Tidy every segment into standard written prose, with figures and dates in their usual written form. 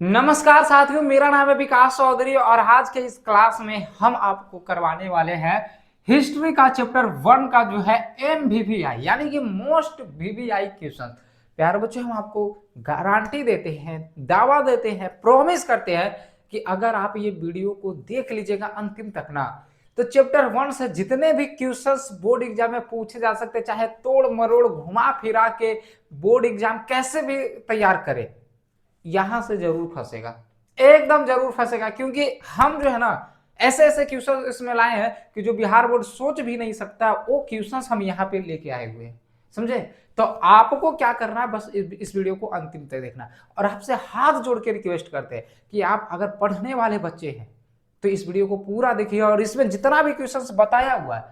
नमस्कार साथियों, मेरा नाम है विकास चौधरी और आज के इस क्लास में हम आपको करवाने वाले हैं हिस्ट्री का चैप्टर 1 का जो है MVVI यानी कि मोस्ट VVI क्वेश्चन। प्यारे बच्चों, हम आपको गारंटी देते हैं, दावा देते हैं, प्रॉमिस करते हैं कि अगर आप ये वीडियो को देख लीजिएगा अंतिम तक ना, तो चैप्टर 1 से जितने भी क्वेश्चंस बोर्ड एग्जाम में पूछे जा सकते, चाहे तोड़ मरोड़ घुमा फिरा के बोर्ड एग्जाम कैसे भी तैयार करे, यहां से जरूर फंसेगा, एकदम जरूर फंसेगा। क्योंकि हम जो है ना ऐसे ऐसे क्वेश्चन इसमें लाए हैं कि जो बिहार बोर्ड सोच भी नहीं सकता, वो क्वेश्चन हम यहाँ पे लेके आए हुए हैं, समझे। तो आपको क्या करना है, बस इस वीडियो को अंतिम तक देखना। और आपसे हाथ जोड़ के रिक्वेस्ट करते हैं कि आप अगर पढ़ने वाले बच्चे हैं तो इस वीडियो को पूरा देखिए, और इसमें जितना भी क्वेश्चंस बताया हुआ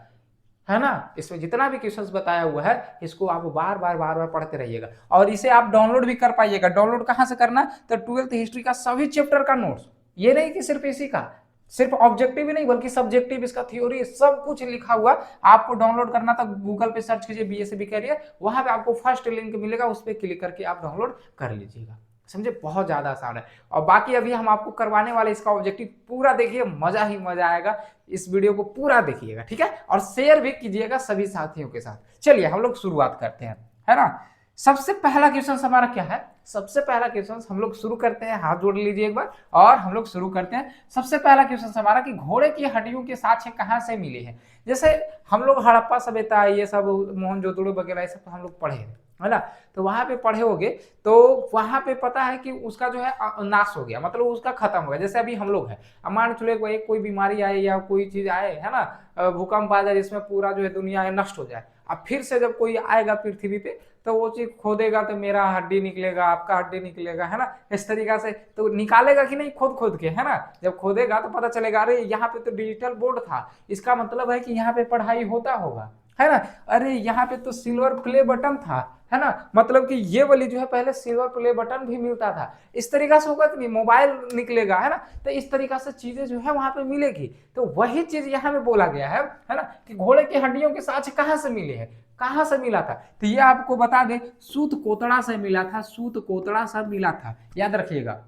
है ना, इसमें जितना भी क्वेश्चंस बताया हुआ है इसको आप बार बार पढ़ते रहिएगा। और इसे आप डाउनलोड भी कर पाइएगा। डाउनलोड कहां से करना, तो 12th हिस्ट्री का सभी चैप्टर का नोट्स, ये नहीं कि सिर्फ इसी का, सिर्फ ऑब्जेक्टिव ही नहीं बल्कि सब्जेक्टिव, इसका थ्योरी सब कुछ लिखा हुआ आपको डाउनलोड करना था। गूगल पे सर्च कीजिए BSc कैरियर, वहां पे आपको फर्स्ट लिंक मिलेगा, उस पर क्लिक करके आप डाउनलोड कर लीजिएगा, समझे। बहुत ज्यादा आसान है। और बाकी अभी हम आपको करवाने वाले इसका ऑब्जेक्टिव पूरा देखिए, मजा ही मजा आएगा। इस वीडियो को पूरा देखिएगा, ठीक है, और शेयर भी कीजिएगा सभी साथियों के साथ। चलिए हम लोग शुरुआत करते हैं, है ना। सबसे पहला क्वेश्चन हमारा क्या है, सबसे पहला क्वेश्चन हम लोग शुरू करते हैं, हाथ जोड़ लीजिए एक बार और हम लोग शुरू करते हैं। सबसे पहला क्वेश्चन हमारा कि घोड़े की हड्डियों के साक्ष्य कहां से मिले हैं। जैसे हम लोग हड़प्पा सभ्यता, ये सब मोहनजोदड़ो वगैरह ये सब तो हम लोग पढ़े हैं, है ना। तो वहां पे पढ़े होगे, तो वहां पे पता है कि उसका जो है नाश हो गया, मतलब उसका खत्म हो गया। जैसे अभी हम लोग है, अब मान चलो कोई बीमारी आए या कोई चीज आए, है ना, भूकंप आ जाए जिसमें पूरा जो है दुनिया नष्ट हो जाए, अब फिर से जब कोई आएगा पृथ्वी पे तो वो चीज खोदेगा तो मेरा हड्डी निकलेगा, आपका हड्डी निकलेगा, है ना। इस तरीका से तो निकालेगा कि नहीं, खोद खोद के, है ना। जब खोदेगा तो पता चलेगा अरे यहाँ पे तो डिजिटल बोर्ड था, इसका मतलब है कि यहाँ पे पढ़ाई होता होगा, है ना। अरे यहाँ पे तो सिल्वर प्ले बटन था, है ना, मतलब कि ये वाली जो है पहले सिल्वर प्ले बटन भी मिलता था। इस तरीका से होगा कि नहीं, मोबाइल निकलेगा, है ना। तो इस तरीका से चीजें जो है वहां पे मिलेगी। तो वही चीज यहाँ पे बोला गया है ना, कि घोड़े की हड्डियों के साक्ष्य कहां से मिले हैं, कहां से मिला था। तो ये आपको बता दें, सूत कोतड़ा से मिला था, सूत कोतड़ा से मिला था, याद रखिएगा।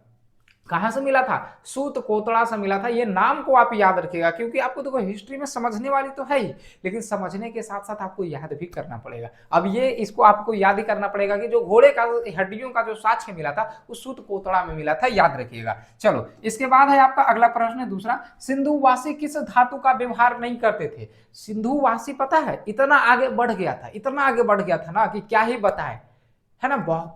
कहां से मिला था, सूत कोतड़ा से मिला था। ये नाम को आप याद रखिएगा, क्योंकि आपको देखो हिस्ट्री में समझने वाली तो है ही, लेकिन समझने के साथ साथ आपको याद भी करना पड़ेगा। अब ये इसको आपको याद ही करना पड़ेगा कि जो घोड़े का हड्डियों का जो साक्ष्य मिला था वो सूत कोतड़ा में मिला था, याद रखिएगा। चलो इसके बाद है आपका अगला प्रश्न दूसरा, सिंधुवासी किस धातु का व्यवहार नहीं करते थे। सिंधुवासी पता है इतना आगे बढ़ गया था, इतना आगे बढ़ गया था ना कि क्या ही बताएं, है ना।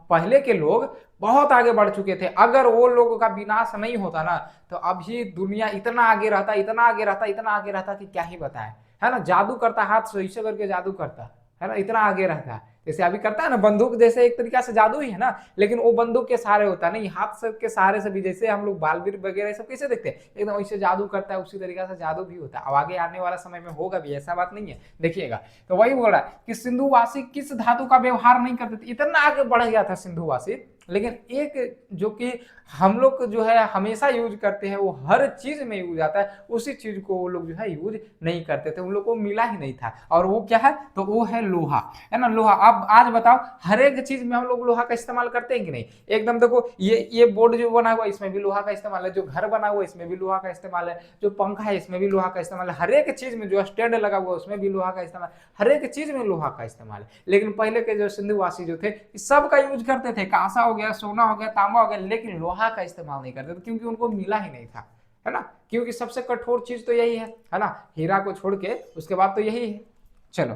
पहले के लोग बहुत आगे बढ़ चुके थे। अगर वो लोगों का विनाश नहीं होता ना, तो अभी दुनिया इतना आगे रहता, इतना आगे रहता, इतना आगे रहता कि क्या ही बताएं, है ना। जादू करता, हाथ से ऐसे करके जादू करता, है ना, इतना आगे रहता है। जैसे अभी करता है ना बंदूक, जैसे एक तरीका से जादू ही है ना, लेकिन वो बंदूक के सहारे होता नहीं, हाथ से के सहारे से भी। जैसे हम लोग बालवीर वगैरह सब कैसे देखते हैं, एकदम वैसे जादू करता है, उसी तरीके से जादू भी होता है। अब आगे आने वाला समय में होगा भी, ऐसा बात नहीं है, देखिएगा। तो वही बोल रहा है कि सिंधुवासी किस धातु का व्यवहार नहीं करते थे, इतना आगे बढ़ गया था सिंधुवासी। लेकिन एक जो कि हम लोग जो है हमेशा यूज करते हैं, वो हर चीज में यूज आता है, उसी चीज को वो लोग जो है यूज नहीं करते थे, उन लोग को मिला ही नहीं था। और वो क्या है, तो वो है लोहा, है ना, लोहा। अब आज बताओ, हर एक चीज में हम लोग लोहा का इस्तेमाल करते हैं कि नहीं। एकदम देखो, ये बोर्ड जो बना हुआ इसमें भी लोहा का इस्तेमाल है, जो घर बना हुआ इसमें भी लोहा का इस्तेमाल है, जो पंखा है इसमें भी लोहा का इस्तेमाल है, हर एक चीज में जो स्टैंड लगा हुआ उसमें भी लोहा का इस्तेमाल, हर एक चीज में लोहा का इस्तेमाल है। लेकिन पहले के जो सिंधुवासी जो थे सब का यूज करते थे, कांसा हो गया, सोना हो गया, तांबा हो गया, लेकिन लोहा का इस्तेमाल नहीं करते थे, क्योंकि उनको मिला ही नहीं था, है ना। क्योंकि सबसे कठोर चीज तो यही है ना, हीरा को छोड़ के उसके बाद तो यही है। चलो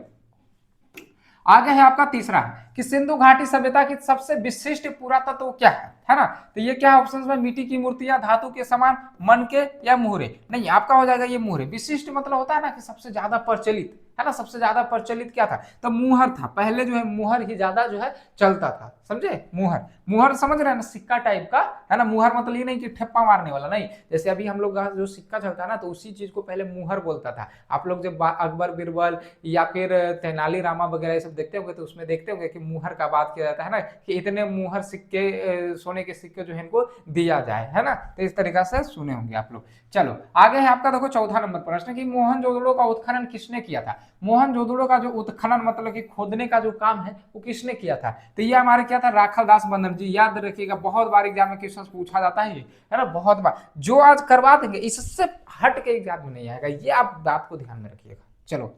आगे है आपका तीसरा, कि सिंधु घाटी सभ्यता की सबसे विशिष्ट पुरातत्व क्या है ना। तो ये क्या ऑप्शन में, मिट्टी की मूर्तियां, धातु के समान, मनके या मुहरे। नहीं, आपका हो जाएगा ये मुहरे। विशिष्ट मतलब होता है ना कि सबसे ज्यादा प्रचलित, है ना, सबसे ज्यादा प्रचलित क्या था, तो मुहर था। पहले जो है मुहर ही ज्यादा जो है चलता था, समझे। मुहर, मुहर समझ रहे हैं ना, सिक्का टाइप का, है ना। मुहर मतलब ये नहीं कि ठप्पा मारने वाला, नहीं। जैसे अभी हम लोग जो सिक्का चलता है ना, तो उसी चीज को पहले मुहर बोलता था। आप लोग जब अकबर बीरबल या फिर तेनाली रामा वगैरह सब देखते होंगे, तो उसमें देखते होंगे कि मुहर का बात किया जाता है ना, कि इतने मुहर सिक्के, सोने के सिक्के जो है इनको दिया जाए, है ना। तो इस तरीका से सुने होंगे आप लोग। चलो आगे है आपका, देखो चौथा नंबर प्रश्न, कि मोहनजोदड़ो का उत्खनन किसने किया था। मोहनजोदड़ो का जो उत्खनन मतलब कि खोदने का जो काम है वो किसने किया था? तो ये हमारे क्या था, राखल दास बनर्जी। याद रखिएगा, बहुत बार एग्जाम में क्वेश्चन पूछा जाता है ये, है ना, बहुत बार। जो आज करवा देंगे इससे हट के एग्जाम में नहीं आएगा, ये आप बात को ध्यान में रखिएगा। चलो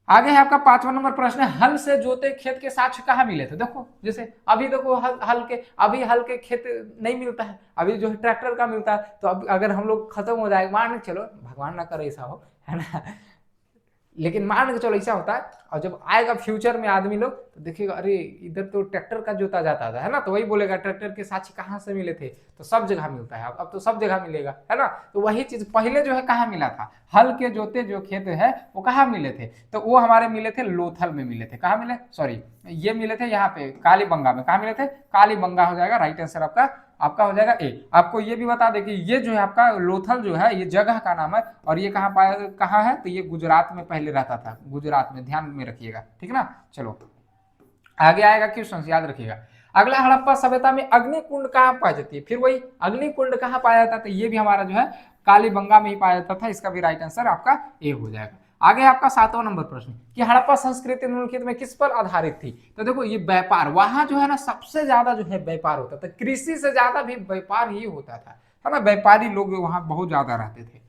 आगे है आपका 5वां नंबर प्रश्न है, हल से जोते खेत के साक्ष्य कहाँ मिले थे? देखो जैसे अभी देखो अभी हल के खेत नहीं मिलता है, अभी जो है ट्रैक्टर का मिलता है। तो अब अगर हम लोग खत्म हो जाएगा, मान चलो भगवान ना करे ऐसा हो, है ना, लेकिन मान के चलो ऐसा होता है, और जब आएगा फ्यूचर में आदमी लोग तो देखेगा अरे इधर तो ट्रैक्टर का जोता जाता था, है ना, तो वही बोलेगा ट्रैक्टर के साक्ष्य कहाँ से मिले थे? तो सब जगह मिलता है, अब तो सब जगह मिलेगा, है ना। तो वही चीज पहले जो है कहाँ मिला था, हल के जोते जो खेत है वो कहाँ मिले थे? तो वो हमारे मिले थे लोथल में मिले थे। कहाँ मिले, सॉरी ये मिले थे यहाँ पे कालीबंगा में। कहाँ मिले थे? कालीबंगा हो जाएगा राइट आंसर आपका हो जाएगा ए। आपको ये भी बता दें कि ये जो है आपका लोथल जो है ये जगह का नाम है, और ये कहाँ है? तो ये गुजरात में पहले रहता था, गुजरात में, ध्यान में रखिएगा, ठीक ना। चलो आगे आएगा क्वेश्चन, याद रखिएगा। अगला, हड़प्पा सभ्यता में अग्निकुंड कहाँ पाई जाती है? फिर वही अग्निकुंड कहाँ पाया जाता था? तो ये भी हमारा जो है कालीबंगा में ही पाया जाता था। इसका भी राइट आंसर आपका ए हो जाएगा। आगे आपका 7वां नंबर प्रश्न कि हड़प्पा संस्कृति निम्नलिखित में किस पर आधारित थी? तो देखो ये व्यापार, वहां जो है ना सबसे ज्यादा जो है व्यापार होता था, कृषि से ज्यादा भी व्यापार ही होता था, है ना, व्यापारी लोग वहां बहुत ज्यादा रहते थे।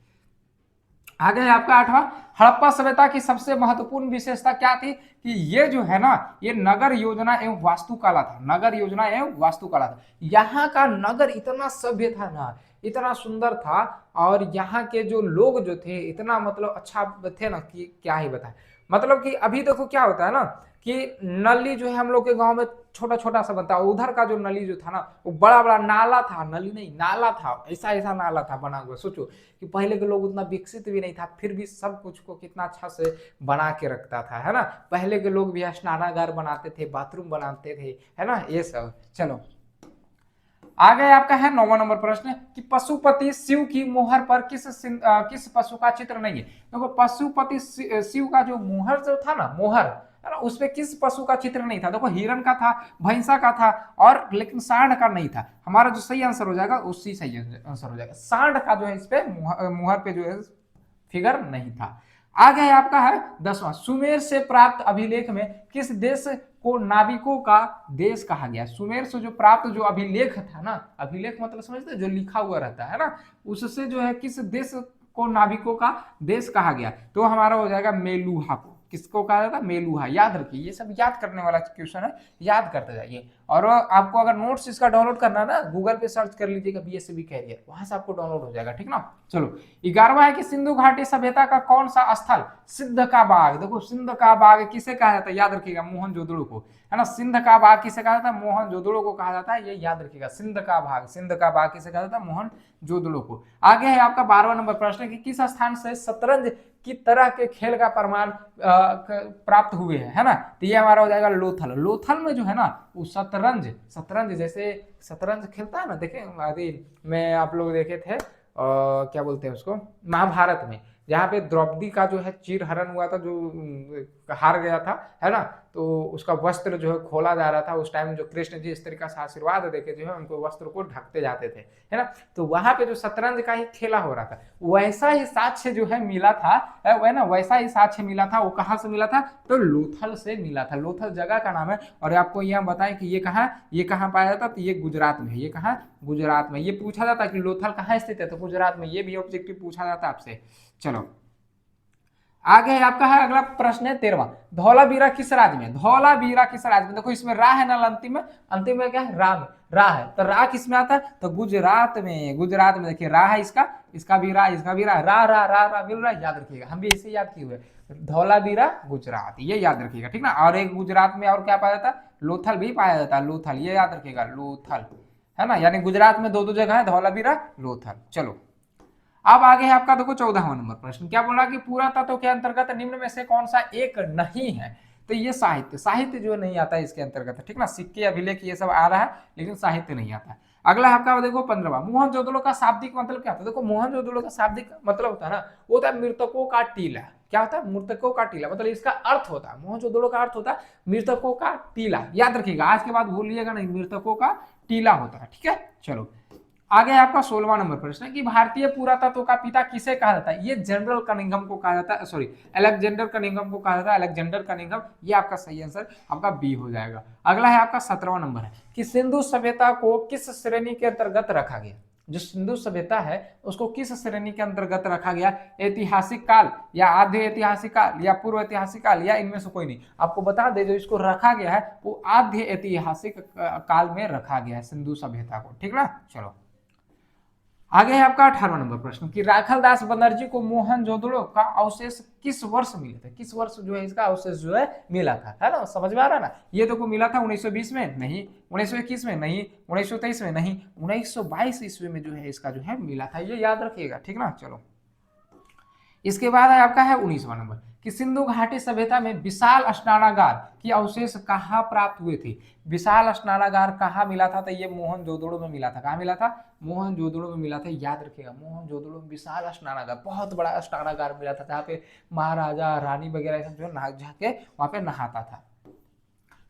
आगे है आपका 8वां, हड़प्पा सभ्यता की सबसे महत्वपूर्ण विशेषता क्या थी? कि ये जो है ना ये नगर योजना एवं वास्तुकला था, नगर योजना एवं वास्तुकला था। यहाँ का नगर इतना सभ्य था ना, इतना सुंदर था, और यहाँ के जो लोग जो थे इतना मतलब अच्छा थे ना कि क्या ही बताए। मतलब कि अभी देखो क्या होता है ना कि नली जो है हम लोग के गांव में छोटा छोटा सा बनता है, उधर का जो नली जो था ना वो बड़ा बड़ा नाला था, नली नहीं नाला था, ऐसा ऐसा नाला था बना हुआ। सोचो कि पहले के लोग उतना विकसित भी नहीं था, फिर भी सब कुछ को कितना अच्छा से बना के रखता था, है ना। पहले के लोग भी स्नानागार बनाते थे, बाथरूम बनाते थे, है ना, ये सब। चलो आगे आपका है 9वां नंबर प्रश्न कि पशुपति शिव की मोहर पर किस पशु का चित्र नहीं है? देखो पशुपति शिव का जो मोहर जो था ना, मोहर है ना, उसपे किस पशु का चित्र नहीं था? देखो हिरण का था, भैंसा का था, और लेकिन सांड का नहीं था। हमारा जो सही आंसर हो जाएगा उसी सही आंसर हो जाएगा, सांड का जो है इस पे मोहर पे जो है फिगर नहीं था। आगे आपका है 10वां, सुमेर से प्राप्त अभिलेख में किस देश को नाविकों का देश कहा गया? सुमेर से जो प्राप्त जो अभिलेख था ना, अभिलेख मतलब समझते जो लिखा हुआ रहता है ना, उससे जो है किस देश को नाविकों का देश कहा गया? तो हमारा हो जाएगा मेलुहा को। किसको कहा जाता है? मेलुहा। याद रखिए, ये सब याद करने वाला क्वेश्चन है, याद करते जाइए। और आपको अगर नोट्स इसका डाउनलोड करना है ना, गूगल पे सर्च कर लीजिएगा बीएससी कैरियर, वहां से आपको डाउनलोड हो जाएगा, ठीक ना। चलो 11वां है कि सिंधु घाटी सभ्यता का कौन सा स्थल सिंध का बाग? देखो सिंध का बाग किसे कहा जाता है? याद रखिएगा मोहनजोदड़ो को, है ना। सिंध का बाग किसे कहा जाता है? मोहनजोदड़ो को कहा जाता है, ये याद रखिएगा। सिंध का बाग किसे कहा जाता है? मोहनजोदड़ो को। आगे है आपका 12वां नंबर प्रश्न कि किस स्थान से शतरंज की तरह के खेल का प्रमाण प्राप्त हुए हैं, है ना। तो ये हमारा हो जाएगा लोथल। लोथल में जो है ना वो शतरंज जैसे शतरंज खेलता है ना, देखे अभी मैं आप लोग देखे थे क्या बोलते हैं उसको, महाभारत में, जहाँ पे द्रौपदी का जो है चीर हरण हुआ था, जो हार गया था, है ना, तो उसका वस्त्र जो है खोला जा रहा था। उस टाइम जो कृष्ण जी इस तरीका से आशीर्वाद देके जो है उनको वस्त्र को ढकते जाते थे, है ना। तो वहां पे जो शतरंज का ही खेला हो रहा था, वैसा ही साक्ष्य जो है मिला था, वह ना वैसा ही साक्ष्य मिला था। वो कहाँ से मिला था? तो लोथल से मिला था। लोथल जगह का नाम है। और आपको यह बताएं कि ये कहाँ पाया जाता? तो ये गुजरात में है। ये कहाँ? गुजरात में। ये पूछा जाता कि लोथल कहाँ स्थित है? तो गुजरात में। ये भी ऑब्जेक्टिव पूछा जाता आपसे। चलो आगे आपका है अगला प्रश्न है 13वां, धौलावीरा किस राज्य में? धौलावीरा किस राज्य में? देखो इसमें रा है ना, अंतिम में क्या है? रा है। तो रा किस में आता है? तो गुजरात में। गुजरात में देखिए रा है, इसका भी रा रा रा रा रा मिल रहा है, याद रखिएगा। हम भी ऐसे याद किए हुए, धौलावीरा गुजरात, ये याद रखिएगा, ठीक ना। और एक गुजरात में और क्या पाया जाता है? लोथल भी पाया जाता है, लोथल, ये याद रखिएगा, लोथल, है ना। यानी गुजरात में दो जगह है, धौलावीरा, लोथल। चलो अब आगे है आपका देखो 14वां नंबर प्रश्न, क्या बोला कि पुरातत्व के अंतर्गत निम्न में से कौन सा एक नहीं है? तो ये साहित्य जो नहीं आता है इसके अंतर्गत, ठीक ना। सिक्के अभिलेख ये सब आ रहा है, लेकिन साहित्य नहीं आता है। अगला आपका देखो 15वां, मोहनजोदड़ो का शाब्दिक मतलब क्या होता है? देखो मोहनजोदड़ो का शाब्दिक मतलब होता है ना, वो होता है मृतकों का टीला। क्या होता है? मृतकों का टीला। मतलब इसका अर्थ होता है, मोहनजोदड़ो का अर्थ होता है मृतकों का टीला। याद रखिएगा, आज के बाद भूलिएगा नहीं, मृतकों का टीला होता है, ठीक है। चलो आगे आपका 16वां नंबर प्रश्न है कि भारतीय पुरातत्व का पिता किसे कहा जाता है? ये जनरल कनिंघम को कहा जाता है, सॉरी अलेक्जेंडर कनिंघम को कहा जाता है, अलेक्जेंडर कनिंघम। ये आपका सही आंसर आपका बी हो जाएगा। अगला है आपका 17वां नंबर है कि सिंधु सभ्यता को किस श्रेणी के अंतर्गत रखा गया? जो सिंधु सभ्यता है उसको किस श्रेणी के अंतर्गत रखा गया? ऐतिहासिक काल या आधे ऐतिहासिक काल या पूर्व ऐतिहासिक काल या इनमें से कोई नहीं। आपको बता दे जो इसको रखा गया है वो आधे ऐतिहासिक काल में रखा गया है सिंधु सभ्यता को, ठीक ना। चलो आगे है आपका 18वां नंबर प्रश्न कि राखलदास बनर्जी को मोहनजोदड़ो का अवशेष किस वर्ष मिले थे? किस वर्ष जो है इसका अवशेष जो है मिला था, है ना, समझ में आ रहा है ना। ये देखो मिला था 1920 में नहीं, 1921 में नहीं, 1923 में नहीं, 1922 ईस्वी में जो है इसका जो है मिला था, ये याद रखिएगा, ठीक ना। चलो इसके बाद है आपका है 19वां नंबर कि सिंधु घाटी सभ्यता में विशाल स्नानागार की अवशेष कहाँ प्राप्त हुए थे? विशाल स्नानागार कहाँ मिला था? तो ये मोहनजोदड़ो में मिला था। कहाँ मिला था? मोहनजोदड़ो में मिला था, याद रखिएगा। मोहनजोदड़ो में विशाल स्नानागार, बहुत बड़ा स्नानागार मिला था जहाँ पे महाराजा रानी वगैरह सब जो नहा जाके वहां पे नहाता था।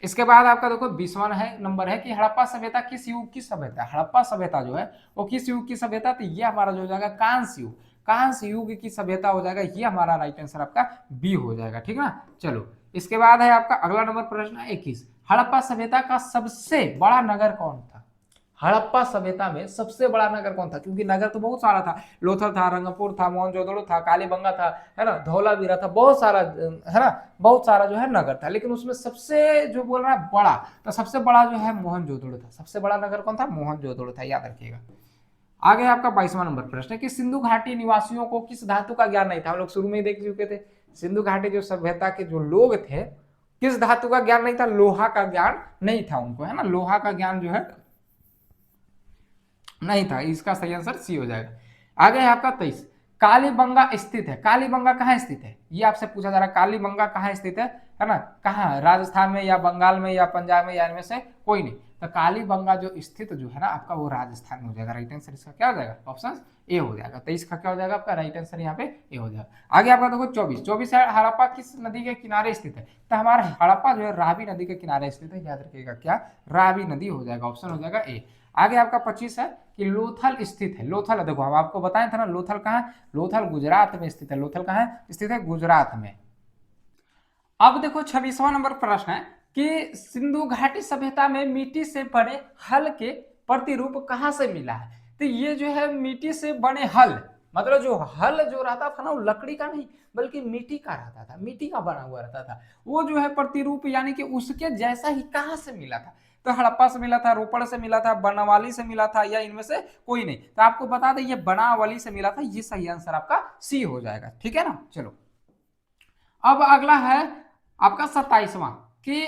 इसके बाद आपका देखो 20वां है नंबर है कि हड़प्पा सभ्यता किस युग की सभ्यता? हड़प्पा सभ्यता जो है वो किस युग की सभ्यता? तो ये हमारा जो हो जाएगा कांस्य युग, कांस्य युग की सभ्यता हो जाएगा। ये हमारा राइट आंसर आपका बी हो जाएगा, ठीक ना। चलो इसके बाद है आपका अगला नंबर प्रश्न 21, हड़प्पा सभ्यता का सबसे बड़ा नगर कौन था? हड़प्पा सभ्यता में सबसे बड़ा नगर कौन था? क्योंकि नगर तो बहुत सारा था, लोथल था, रंगपुर था, मोहनजोदड़ो था, कालीबंगा था, है ना, धौलावीरा था, बहुत सारा है ना, बहुत सारा जो है नगर था। लेकिन उसमें सबसे जो बोल रहा है बड़ा, तो सबसे बड़ा जो है मोहनजोदड़ो था। सबसे बड़ा नगर कौन था? मोहनजोदड़ो था, याद रखिएगा। आगे आपका 22वां नंबर प्रश्न है कि सिंधु घाटी निवासियों को किस धातु का ज्ञान नहीं था? हम लोग शुरू में ही देख चुके थे, सिंधु घाटी जो सभ्यता के जो लोग थे किस धातु का ज्ञान नहीं था? लोहा का ज्ञान नहीं था उनको, है ना, लोहा का ज्ञान जो है नहीं था। इसका सही आंसर सी हो जाएगा। आगे है आपका 23, कालीबंगा स्थित है। कालीबंगा कहाँ स्थित है? ये आपसे पूछा जा रहा है, कालीबंगा कहाँ स्थित है ना, कहाँ, राजस्थान में या बंगाल में या पंजाब में या इनमें से कोई नहीं। तो कालीबंगा जो स्थित जो है ना आपका वो राजस्थान में हो जाएगा। राइट आंसर इसका क्या हो जाएगा? ऑप्शन ए हो जाएगा। 23 का क्या हो जाएगा आपका? राइट आंसर यहाँ पे ए हो जाएगा। आगे आपका देखो 24 है, हड़प्पा किस नदी के किनारे स्थित है? तो हमारा हड़प्पा जो है रावी नदी के किनारे स्थित है, याद रखिएगा क्या? रावी नदी हो जाएगा, ऑप्शन हो जाएगा ए। आगे आपका 25 है कि लोथल स्थित है। लोथल देखो हम आपको बताए थे ना, लोथल कहाँ है? लोथल गुजरात में स्थित है। लोथल कहाँ है स्थित है? गुजरात में। अब देखो 26वां नंबर प्रश्न है कि सिंधु घाटी सभ्यता में मिट्टी से बने हल के प्रतिरूप कहाँ से मिला है? तो ये जो है मिट्टी से बने हल, मतलब जो हल जो रहता था ना वो लकड़ी का नहीं बल्कि मिट्टी का रहता था, मिट्टी का बना हुआ रहता था। वो जो है प्रतिरूप यानी कि उसके जैसा ही कहाँ से मिला था? तो हड़प्पा से मिला था, रोपड़ से मिला था, बनावाली से मिला था, या इनमें से कोई नहीं। तो आपको बता दें ये बनावाली से मिला था। ये सही आंसर आपका सी हो जाएगा, ठीक है ना। चलो अब अगला है आपका 27वां कि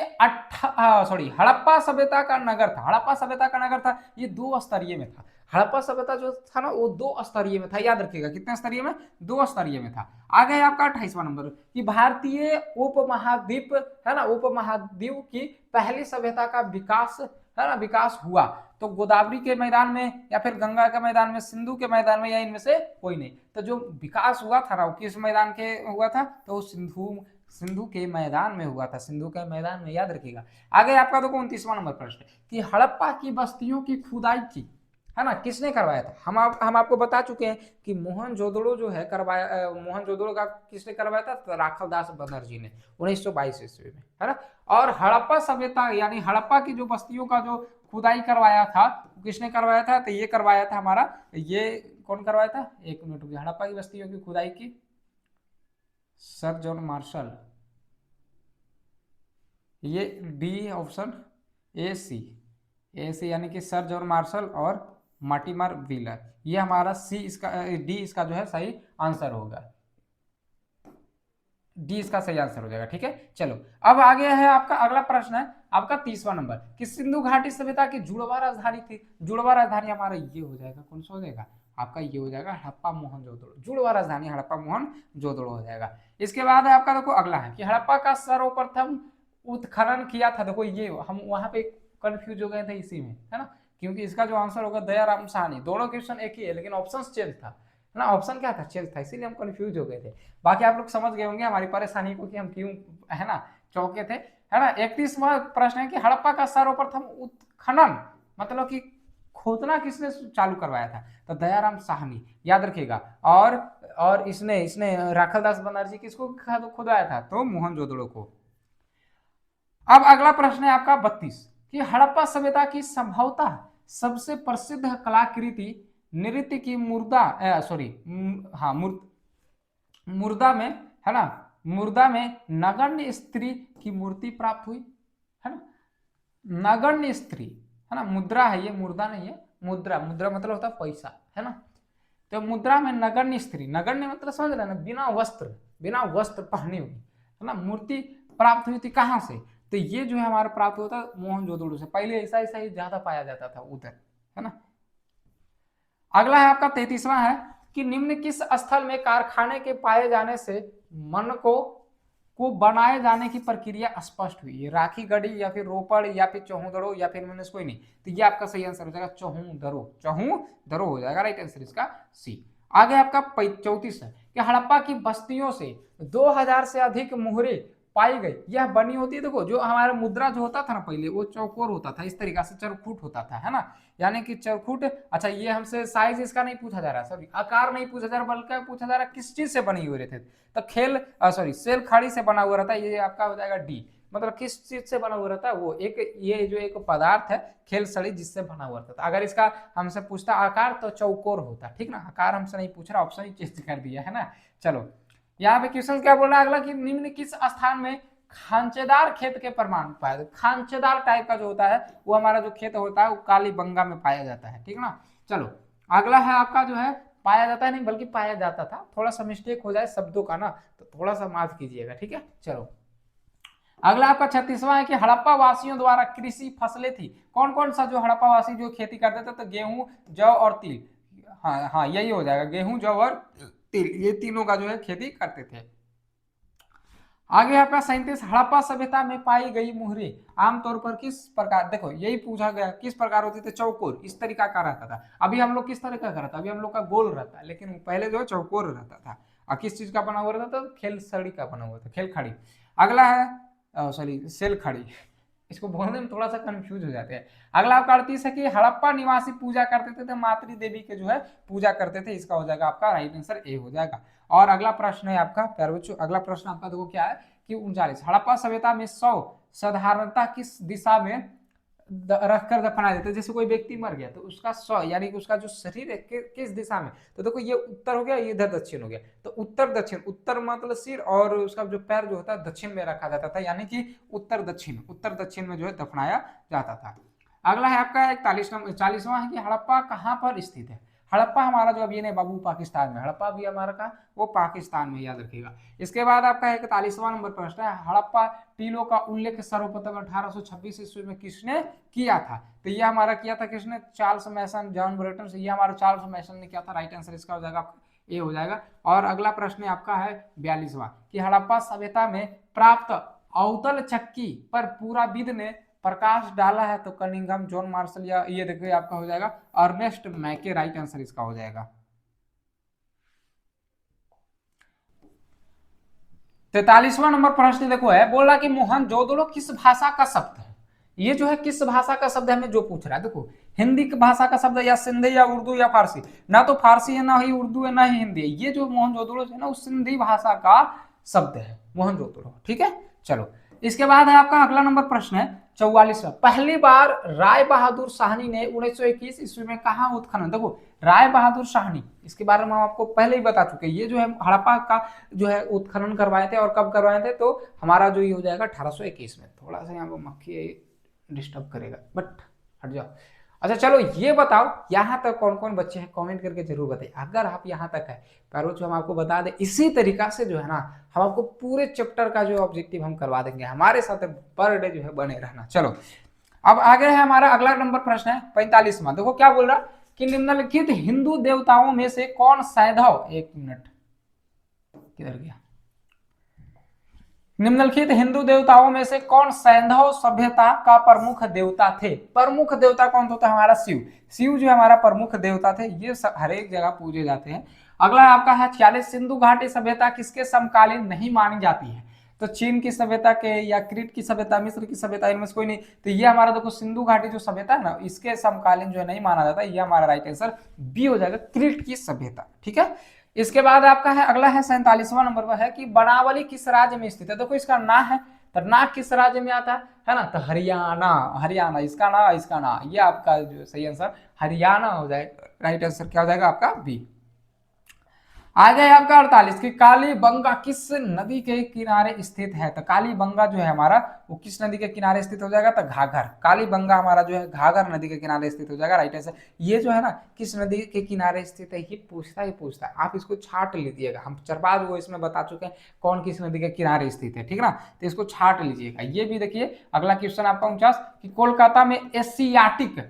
हड़प्पा सभ्यता का नगर था। हड़प्पा सभ्यता का नगर था, ये 2 स्तरीय में था। हड़प्पा सभ्यता जो था ना वो 2 स्तरीय में था, याद रखिएगा। कितने स्तरीय में? 2 स्तरीय में था। आगे आपका 28वां नंबर कि भारतीय उपमहाद्वीप है ना, उपमहाद्वीप की पहली सभ्यता का विकास है ना, विकास हुआ तो गोदावरी के मैदान में या फिर गंगा के मैदान में, सिंधु के मैदान में, या इनमें से कोई नहीं। तो जो विकास हुआ था ना वो किस मैदान के हुआ था? तो सिंधु के मैदान में हुआ था, सिंधु के मैदान में, याद रखिएगा। आगे आपका देखो 29वां नंबर प्रश्न कि हड़प्पा की बस्तियों की खुदाई की है ना किसने करवाया था? हम आपको बता चुके हैं कि मोहनजोदड़ो जो है करवाया, मोहनजोदड़ो का किसने करवाया था? तो राखलदास बनर्जी ने 1922 ईस्वी में, है ना। और हड़प्पा सभ्यता यानी हड़प्पा की जो बस्तियों का जो खुदाई करवाया था किसने करवाया था? तो ये करवाया था हमारा, ये कौन करवाया था? एक मिनट, हड़प्पा की बस्तियों की खुदाई की सर जॉन मार्शल। ये डी ऑप्शन ए सी यानी कि सर जॉन मार्शल और मार्टिमर व्हीलर। ये हमारा सी इसका डी इसका जो है सही आंसर होगा। डी इसका सही आंसर हो जाएगा, ठीक है। चलो अब आगे है आपका अगला प्रश्न है आपका 30वां नंबर कि सिंधु घाटी सभ्यता की जुड़वा राजधानी थी। जुड़वा राजधानी हमारा ये हो जाएगा, कौन सा हो जाएगा आपका? ये हो जाएगा हड़प्पा मोहनजोदड़ो। जुड़वा राजधानी हड़प्पा मोहनजोदड़ो हो जाएगा। इसके बाद है आपका देखो अगला है कि हड़प्पा का सर्वप्रथम उत्खनन किया था। देखो ये हम वहां पे कंफ्यूज हो गए थे इसी में, है ना, क्योंकि इसका जो आंसर होगा दयाराम साहनी। दोनों क्वेश्चन एक ही है लेकिन ऑप्शन चेंज था, है ना, ऑप्शन क्या था? चेंज था, इसीलिए हम कंफ्यूज हो गए थे। बाकी आप लोग समझ गए होंगे हमारी परेशानी को कि हम क्यों है ना चौंके थे, है ना। 31वां प्रश्न है कि हड़प्पा का सर्वप्रथम उत्खनन मतलब कि खोदना किसने चालू करवाया था? तो दयाराम साहनी, याद रखिएगा। और इसने इसने राखलदास बनर्जी किसको खुदवाया था? तो मोहनजोदड़ो को। अब अगला प्रश्न है आपका 32 कि हड़प्पा सभ्यता की संभवतः सबसे प्रसिद्ध कलाकृति नृत्य की मुर्दा सॉरी हाँ मुर्दा में, है ना, मुर्दा में नगण्य स्त्री की मूर्ति प्राप्त हुई, है ना, नगण्य स्त्री, है ना, मुद्रा है ये, मुर्दा नहीं है, मुद्रा, मुद्रा मतलब होता है पैसा, है ना। तो मुद्रा में नगण्य स्त्री, नगण्य मतलब समझ रहे ना, बिना वस्त्र पहने हुई, है ना, मूर्ति प्राप्त हुई थी कहाँ से? तो ये जो है हमारा प्राप्त होता है मोहनजोदड़ो से। पहले ऐसा ऐसा ही ज्यादा पाया जाता था उधर, है ना। अगला है आपका 33वां है कि निम्न किस स्थल में कारखाने के पाए जाने से मन को बनाए जाने की प्रक्रिया स्पष्ट हुई? राखी गढ़ी या फिर रोपड़ या फिर चौहूदड़ो या फिर मैंने कोई नहीं, तो ये आपका सही आंसर हो जाएगा चौहूदड़ो हो जाएगा, राइट आंसर इसका सी। आगे आपका 34 है कि हड़प्पा की बस्तियों से 2000 से अधिक मुहरे पाई गई। यह बनी होती है, देखो जो हमारा मुद्रा जो होता था ना पहले, वो चौकोर होता था, इस तरीका से चरखूट होता था, है ना, यानी कि चरखूट। अच्छा ये हमसे साइज इसका नहीं पूछा जा रहा, सॉरी आकार नहीं पूछा जा रहा, बल्कि पूछा जा रहा किस चीज से बनी हुई रहते, तो सेल खाड़ी से बना हुआ रहता है, ये आपका हो जाएगा डी। मतलब किस चीज से बना हुआ रहता है? वो ये जो एक पदार्थ है खेल सड़ी जिससे बना हुआ रहता है। अगर इसका हमसे पूछता आकार तो चौकोर होता, ठीक ना, आकार हमसे नहीं पूछ रहा, ऑप्शन ही चेंज कर दिया, है ना। चलो यहाँ पे क्वेश्चन क्या बोल रहा है अगला कि निम्न किस स्थान में खांचेदार खेत के प्रमाण पाया जाता है? खांचेदार टाइप का जो होता है वो हमारा जो खेत होता है वो कालीबंगा में पाया जाता है, ठीक ना। चलो अगला है आपका जो है पाया जाता है नहीं बल्कि पाया जाता था, थोड़ा सा मिस्टेक हो जाए शब्दों का ना तो थोड़ा सा माफ कीजिएगा, ठीक है। चलो अगला आपका 36वां है कि हड़प्पा वासियों द्वारा कृषि फसलें थी। कौन कौन सा जो हड़प्पा वासी जो खेती करते थे? तो गेहूं, जौ और तिल। हाँ हाँ यही हो जाएगा, गेहूं, जौ और तिल, ये तीनों का जो है खेती करते थे। आगे आपका 37 हड़प्पा सभ्यता में पाई गई मुहरे आमतौर पर किस प्रकार, देखो यही पूछा गया किस प्रकार होती थी? चौकोर, इस तरीका का रहता था। अभी हम लोग किस तरह का रहता, अभी हम लोग का गोल रहता है, लेकिन पहले जो है चौकोर रहता था। और किस चीज का बना हुआ रहता था? खेल सड़ी का बना हुआ था, खेल खड़ी। अगला है सॉरी सेल खड़ी, इसको बोलने में थोड़ा सा कंफ्यूज हो जाते हैं। अगला आपका 38 है कि हड़प्पा निवासी पूजा करते थे तो मातृ देवी के जो है पूजा करते थे, इसका हो जाएगा आपका राइट आंसर ए हो जाएगा। और अगला प्रश्न है आपका प्यारे बच्चों, अगला प्रश्न आपका देखो क्या है कि 39 हड़प्पा सभ्यता में 100 साधारणता किस दिशा में रखकर दफनाया जाता है? जैसे कोई व्यक्ति मर गया तो उसका 100 यानी कि उसका जो शरीर है किस दिशा में, तो देखो ये उत्तर हो गया, ये इधर दक्षिण हो गया, तो उत्तर दक्षिण, उत्तर मतलब सिर और उसका जो पैर जो होता है दक्षिण में रखा जाता था, यानी कि उत्तर दक्षिण में जो है दफनाया जाता था। अगला है आपका 40वां है कि हड़प्पा कहाँ पर स्थित है? हड़प्पा हमारा जो अभी नहीं बाबू पाकिस्तान में, हड़प्पा भी हमारा का वो पाकिस्तान में, याद रखिएगा। इसके बाद आपका 41वां नंबर प्रश्न है हड़प्पा टीलों का उल्लेख सर्वप्रथम 1826 ईस्वी में किसने किया था? तो ये हमारा किया था किसने? चार्ल्स मैसन, जॉन ब्रेटन से, ये हमारा चार्ल्स मैसन ने किया था, राइट आंसर इसका हो जाएगा ए हो जाएगा। और अगला प्रश्न आपका है 42वां कि हड़प्पा सभ्यता में प्राप्त अवतल चक्की पर पूरा विद ने प्रकाश डाला है, तो कनिंघम, जॉन मार्शल, या ये देखिए आपका हो जाएगा अर्नेस्ट मैके, राइट आंसर इसका हो जाएगा। 43वां नंबर प्रश्न देखो है, बोल रहा कि मोहनजोदड़ो किस भाषा का शब्द है? ये जो है किस भाषा का शब्द है हमें जो पूछ रहा है, देखो हिंदी की भाषा का शब्द या सिंधी या उर्दू या फारसी, ना तो फारसी है ना ही उर्दू है ना ही हिंदी है, ये जो मोहनजोदड़ो है ना उस सिंधी भाषा का शब्द है मोहनजोदड़ो, ठीक है। चलो इसके बाद है आपका अगला नंबर प्रश्न है 44वां, पहली बार राय बहादुर साहनी ने 1921 ईस्वी में कहा उत्खनन? देखो राय बहादुर साहनी, इसके बारे में हम आपको पहले ही बता चुके हैं, ये जो है हड़प्पा का जो है उत्खनन करवाए थे, और कब करवाए थे? तो हमारा जो ये हो जाएगा 1821 में। थोड़ा सा यहाँ पर मक्खी डिस्टर्ब करेगा बट हट जाओ। अच्छा चलो ये बताओ यहाँ तक कौन कौन बच्चे हैं, कमेंट करके जरूर बताइए। अगर आप यहाँ तक है पर जो हम आपको बता दें इसी तरीका से जो है ना हम आपको पूरे चैप्टर का जो ऑब्जेक्टिव हम करवा देंगे, हमारे साथ पर डे जो है बने रहना। चलो अब आगे है हमारा अगला नंबर प्रश्न है 45वां, देखो क्या बोल रहा कि निम्नलिखित हिंदू देवताओं में से कौन सैंधव, एक मिनट किधर गया, निम्नलिखित हिंदू देवताओं में से कौन सैंधव सभ्यता का प्रमुख देवता थे? प्रमुख देवता कौन होता है? हमारा शिव, शिव जो हमारा प्रमुख देवता थे, ये हर एक जगह पूजे जाते हैं। अगला आपका है 46 सिंधु घाटी सभ्यता किसके समकालीन नहीं मानी जाती है? तो चीन की सभ्यता के या क्रीट की सभ्यता, मिस्र की सभ्यता, इनमें से कोई नहीं। तो ये हमारा देखो सिंधु घाटी जो सभ्यता है ना, इसके समकालीन जो है नहीं माना जाता। ये हमारा राइट आंसर बी हो जाएगा, क्रीट की सभ्यता। ठीक है, इसके बाद आपका है अगला है 47वां नंबर पर है कि बनावली किस राज्य में स्थित है। देखो इसका ना है, तो ना किस राज्य में आता है ना, तो हरियाणा, हरियाणा इसका ना ये आपका जो सही आंसर हरियाणा हो जाएगा। राइट आंसर क्या हो जाएगा आपका बी। आगे आपका 48 की कालीबंगा किस नदी के किनारे स्थित है। तो कालीबंगा जो है हमारा वो किस नदी के किनारे स्थित हो जाएगा, तो घाघर। कालीबंगा हमारा जो है घाघर नदी के किनारे स्थित हो जाएगा। राइट आंसर ये जो है ना किस नदी के किनारे स्थित है, ये पूछता है। आप इसको छाट लीजिएगा, हम 4 बार वो इसमें बता चुके हैं कौन किस नदी के किनारे स्थित है। ठीक है ना, तो इसको छाट लीजिएगा। ये भी देखिए अगला क्वेश्चन आपका 49 कि कोलकाता में एशियाटिक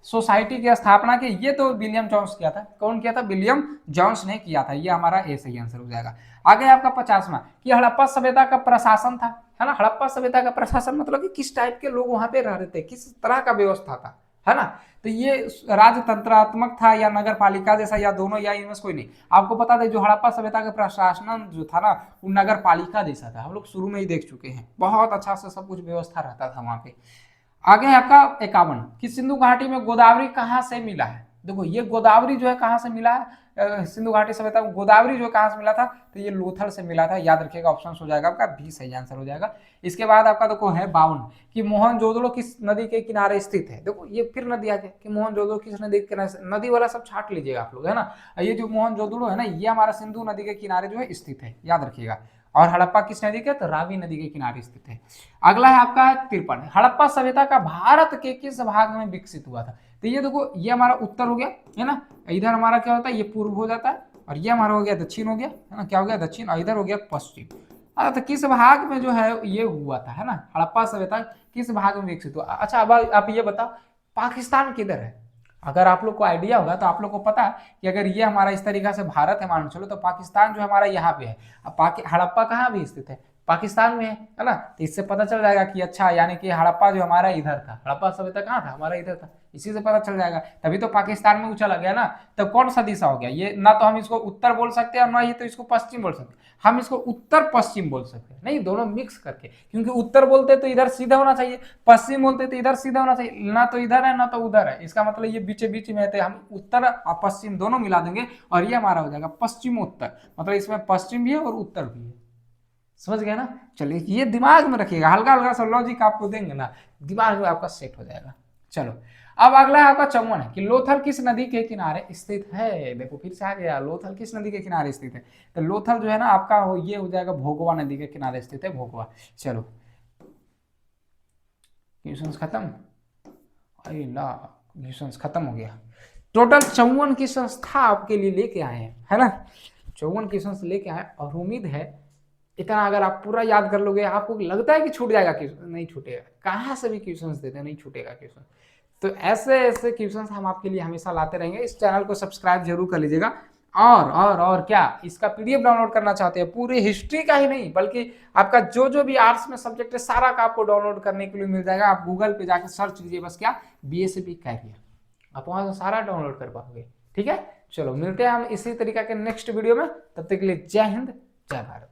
सोसाइटी की स्थापना की, ये तो विलियम जॉन्स किया था। कौन किया था, विलियम जॉन्स ने किया था। ये हमारा ए सही आंसर हो जाएगा। आगे आपका 50वां कि हड़प्पा सभ्यता का प्रशासन था, है ना। हड़प्पा सभ्यता का प्रशासन मतलब कि किस टाइप के लोग वहां पे रह रहे थे, किस तरह का व्यवस्था था, है ना। तो ये राजतंत्रात्मक था या नगर पालिका जैसा, या दोनों, या इनमें कोई नहीं। आपको बता दें जो हड़प्पा सभ्यता का प्रशासन जो था ना वो नगर पालिका जैसा था। हम लोग शुरू में ही देख चुके हैं, बहुत अच्छा से सब कुछ व्यवस्था रहता था वहां पे। आगे आपका 51 कि सिंधु घाटी में गोदावरी कहाँ से मिला है। देखो ये गोदावरी जो है कहाँ से मिला है, सिंधु घाटी सभ्यता में गोदावरी जो कहाँ से मिला था, तो ये लोथल से मिला था। याद रखिएगा, ऑप्शन हो जाएगा आपका बी सही आंसर हो जाएगा। इसके बाद आपका देखो है 52 कि मोहनजोदड़ो किस नदी के किनारे स्थित है। देखो ये फिर नदी आ गया कि मोहनजोदड़ो किस नदी के किनारे, नदी वाला सब छाट लीजिएगा आप लोग, है ना। ये जो मोहनजोदड़ो है ना, ये हमारा सिंधु नदी के किनारे जो है स्थित है, याद रखिएगा। और हड़प्पा किस नदी के, तो रावी नदी के किनारे स्थित है। अगला है आपका 53 हड़प्पा सभ्यता का भारत के किस भाग में विकसित हुआ था। तो ये देखो ये हमारा उत्तर हो गया, है ना। इधर हमारा क्या होता है, ये पूर्व हो जाता है, और ये हमारा हो गया दक्षिण हो गया, है ना। क्या हो गया, दक्षिण, और इधर हो गया पश्चिम। तो किस भाग में जो है ये हुआ था, है ना, हड़प्पा सभ्यता किस भाग में विकसित हुआ। अच्छा अब आप ये बताओ पाकिस्तान किधर है। अगर आप लोग को आइडिया होगा तो आप लोग को पता है कि अगर ये हमारा इस तरीका से भारत है मान चलो, तो पाकिस्तान जो हमारा यहाँ पे है। अब हड़प्पा कहाँ भी स्थित है, पाकिस्तान में है ना। तो इससे पता चल जाएगा कि अच्छा यानी कि हड़प्पा जो हमारा इधर था, हड़प्पा सभ्यता कहाँ था, हमारा इधर था। इसी से पता चल जाएगा, तभी तो पाकिस्तान में चला गया ना। तो कौन सा दिशा हो गया ये, ना तो हम इसको उत्तर बोल सकते हैं और ना ही तो इसको पश्चिम बोल सकते हैं। हम इसको उत्तर पश्चिम बोल सकते हैं, नहीं दोनों मिक्स करके, क्योंकि उत्तर बोलते तो इधर सीधा होना चाहिए, पश्चिम बोलते तो इधर सीधा होना चाहिए। ना तो इधर है ना तो उधर है, इसका मतलब ये बीच बीच में है। हम उत्तर और पश्चिम दोनों मिला देंगे और ये हमारा हो जाएगा पश्चिमोत्तर। मतलब इसमें पश्चिम भी है और उत्तर भी है, समझ गया ना। चलिए ये दिमाग में रखिएगा, हल्का हल्का सा लॉजिक आपको देंगे ना, दिमाग में आपका सेट हो जाएगा। चलो अब अगला है आपका 54 है कि लोथल किस नदी के किनारे स्थित है। देखो फिर से आ गया, लोथल किस नदी के किनारे स्थित है। तो लोथल जो है ना आपका ये हो जाएगा भोगवा नदी के किनारे स्थित है, भोगवा। चलो क्वेश्चन खत्म, अरे ला क्वेश्चन खत्म हो गया। टोटल 54 क्वेश्चन था आपके लिए लेके आए हैं, है ना। 54 क्वेश्चन लेके आए और उम्मीद है इतना अगर आप पूरा याद कर लोगे, आपको लगता है कि छूट जाएगा क्वेश्चन, नहीं छूटेगा। कहाँ से भी क्वेश्चंस देते नहीं छूटेगा क्वेश्चन। तो ऐसे ऐसे क्वेश्चंस हम आपके लिए हमेशा लाते रहेंगे। इस चैनल को सब्सक्राइब जरूर कर लीजिएगा। और क्या इसका पीडीएफ डाउनलोड करना चाहते हैं, पूरी हिस्ट्री का ही नहीं बल्कि आपका जो जो भी आर्ट्स में सब्जेक्ट है सारा का आपको डाउनलोड करने के लिए मिल जाएगा। आप गूगल पे जाकर सर्च कीजिए बस क्या, बीएससी कैरियर, आप वहां से सारा डाउनलोड कर पाओगे। ठीक है, चलो मिलते हैं हम इसी तरीके के नेक्स्ट वीडियो में, तब तक के लिए जय हिंद जय भारत।